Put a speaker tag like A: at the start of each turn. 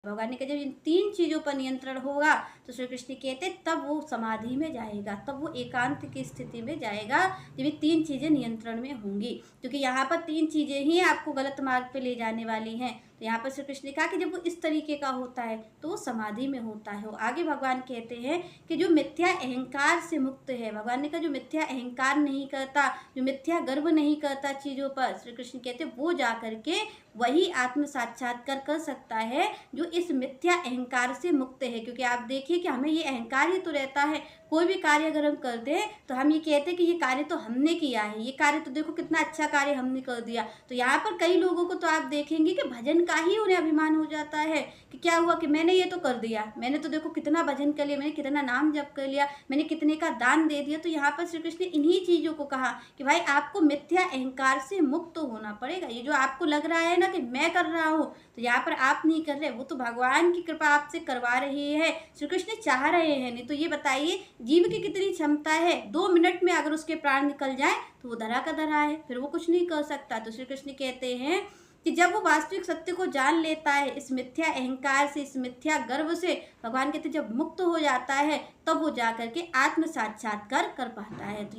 A: भगवान ने कहा जब इन 3 चीज़ों पर नियंत्रण होगा तो श्री कृष्ण कहते तब वो समाधि में जाएगा, तब वो एकांत की स्थिति में जाएगा जब ये 3 चीज़ें नियंत्रण में होंगी। क्योंकि यहाँ पर 3 चीज़ें ही आपको गलत मार्ग पे ले जाने वाली हैं। तो यहाँ पर श्री कृष्ण ने कहा कि जब वो इस तरीके का होता है तो वो समाधि में होता है। आगे भगवान कहते हैं कि जो मिथ्या अहंकार से मुक्त है, भगवान ने कहा जो मिथ्या अहंकार नहीं करता, जो मिथ्या गर्व नहीं करता चीज़ों पर, श्री कृष्ण कहते वो जा करके वही आत्म साक्षात्कार कर सकता है जो इस मिथ्या अहंकार से मुक्त है। क्योंकि आप देखिए कि हमें ये अहंकार ही तो रहता है, कोई भी कार्य अगर हम करते हैं तो हम ये कहते हैं कि ये कार्य तो हमने किया है, ये कार्य तो देखो कितना अच्छा कार्य हमने कर दिया। तो यहाँ पर कई लोगों को तो आप देखेंगे कि भजन का ही उन्हें अभिमान हो जाता है कि क्या हुआ कि मैंने ये तो कर दिया, मैंने तो देखो कितना भजन कर लिया, मैंने कितना नाम जप कर लिया, मैंने कितने का दान दे दिया। तो यहाँ पर श्री कृष्ण ने इन्हीं चीज़ों को कहा कि भाई आपको मिथ्या अहंकार से मुक्त होना पड़ेगा। ये जो आपको लग रहा है ना कि मैं कर रहा हूँ, तो यहाँ पर आप नहीं कर रहे, वो तो भगवान की कृपा आपसे करवा रही है, श्री कृष्ण चाह रहे हैं। नहीं तो ये बताइए जीव की कितनी क्षमता है, 2 मिनट में अगर उसके प्राण निकल जाए तो वो धरा का धरा है, फिर वो कुछ नहीं कर सकता। तो श्री कृष्ण कहते हैं कि जब वो वास्तविक सत्य को जान लेता है, इस मिथ्या अहंकार से, इस मिथ्या गर्व से, भगवान कहते जब मुक्त हो जाता है तब वो जा करके आत्म साक्षात्कार कर पाता है। तो यहाँ